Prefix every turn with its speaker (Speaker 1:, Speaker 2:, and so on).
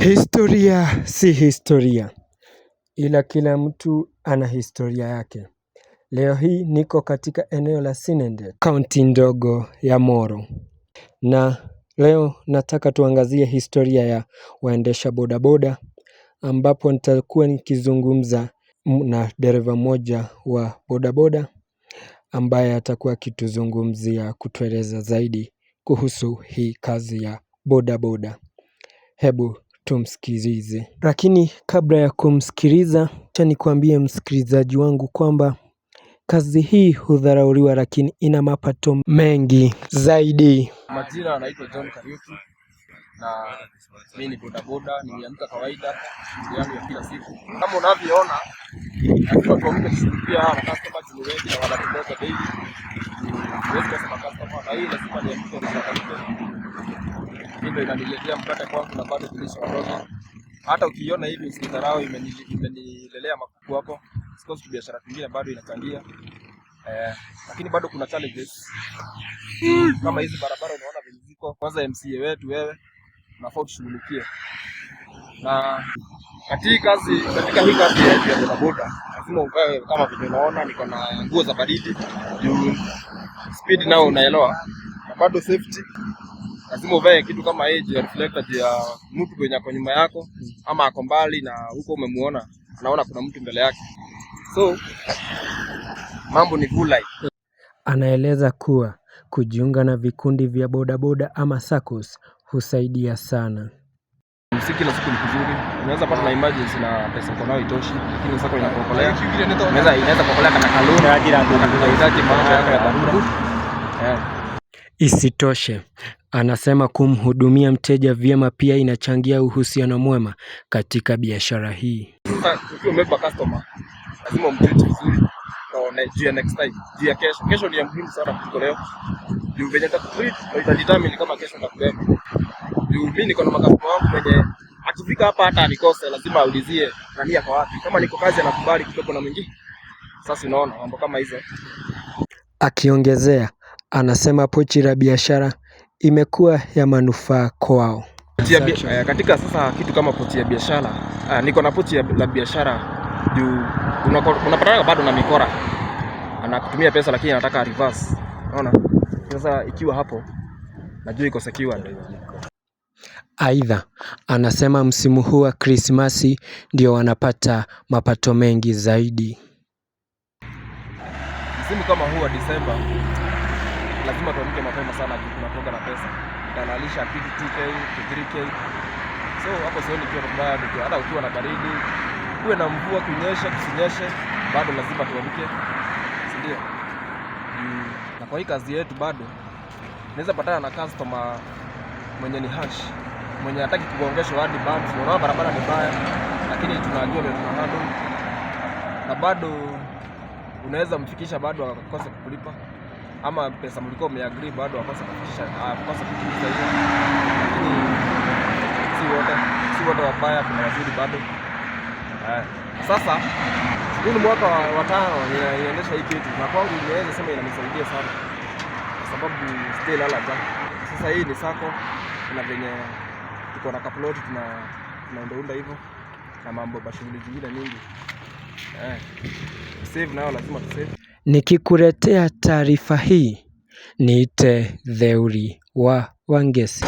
Speaker 1: Historia si historia, ila kila mtu ana historia yake. Leo hii niko katika eneo la Sinendet, kaunti ndogo ya Moro. Na leo nataka tuangazie historia ya waendesha bodaboda, ambapo nitakuwa nikizungumza na dereva mmoja wa bodaboda, ambaye atakuwa akituzungumzia kutueleza zaidi kuhusu hii kazi ya bodaboda. Hebu tumsikilize. Lakini kabla ya kumsikiliza, acha nikwambie msikilizaji wangu kwamba kazi hii hudharauliwa, lakini ina mapato mengi zaidi.
Speaker 2: Majina anaitwa John Kariuki na mimi ni bodaboda, nimeamka kawaida shughuli yangu ya kila siku. Kama unavyoona, lazima tuamke kushughulikia hawa customer ni wengi na wanatembea daily. Huwezi kusema customer na hii lazima niamke nishakamke. Ndio inaniletea mkate kwangu na bado kulisha watoto. Hata ukiona hivi usidharau, imenilelea makuku hapo. Sikosi biashara nyingine bado inachangia. Lakini bado kuna challenges. Kama hizi barabara unaona vile ziko, kwanza MCA wetu wewe unafaa tushughulikie. Na katika hii kazi ya bodaboda lazima uvae kama vile unaona niko na nguo za baridi. Speed nao unaelewa. Na bado safety. Lazima uvae kitu kama hii ya reflector ya mtu kwenye ako nyuma yako ama ako mbali na huko umemuona, anaona kuna mtu mbele yake. So mambo ni full life.
Speaker 1: Anaeleza kuwa kujiunga na vikundi vya bodaboda ama SACCOS husaidia sana.
Speaker 2: Msiki kila siku ni kuzuri. Unaweza pata na emergency na pesa uko nayo itoshi, lakini SACCO inakuokolea. Inaweza kuokolea kana kaluni ajira ndio unahitaji mambo yako ya dharura.
Speaker 1: Isitoshe, anasema kumhudumia mteja vyema pia inachangia uhusiano mwema katika biashara hii.
Speaker 2: Ukiwa umebeba customer, lazima umtreat vizuri na juu ya next time. Juu ya kesho. Kesho ni ya muhimu sana kuliko leo. Juu venye utatreat itadetermine kama kesho utakubeba. Juu mimi niko na customer wangu mwenye akifika hapa hata anikose, lazima aulizie nani yako wapi. Kama niko kazi anakubali kubeba na mwingine. Sasa unaona mambo kama hizo.
Speaker 1: Akiongezea, anasema pochi la biashara imekuwa ya manufaa kwao.
Speaker 2: Katika sasa kitu kama pochi ya biashara, niko na pochi la biashara juu unapata bado na mikora. Anakutumia pesa lakini anataka reverse. Unaona? Sasa ikiwa hapo najua iko secured.
Speaker 1: Aidha, anasema msimu huu wa Krismasi ndio wanapata mapato mengi zaidi.
Speaker 2: Msimu kama huu wa Disemba lazima tuamke mapema sana juu tunatoka na pesa. Dalalisha kitu 2k to 3k. So hapo sioni kitu mbaya, hata ukiwa na baridi, uwe na mvua, kunyesha kusinyeshe, bado lazima tuamke. Si ndio? Na kwa hii kazi yetu bado naweza patana na customer mwenye ni harsh, mwenye hataki kuongeshwa hadi bumps. Unaona barabara ni mbaya, lakini tunajua vile tunahandle. Na bado unaweza mfikisha bado akakosa kukulipa, ama pesa mlikuwa mmeagree bado akakosa kufikisha, akakosa kutimiza hiyo. Lakini si wote wabaya, kuna wazuri bado. Sasa huu mwaka wa 5 inaendesha hii kitu, na kwangu inaweza sema inanisaidia sana kwa sababu still lala ja. Sasa hii ni SACCO na venye tuko na kaploti tunaunda hivyo na mambo ya shughuli zingine nyingi. Save nao lazima tusave.
Speaker 1: Nikikuletea taarifa hii niite Theuri wa Wangeci.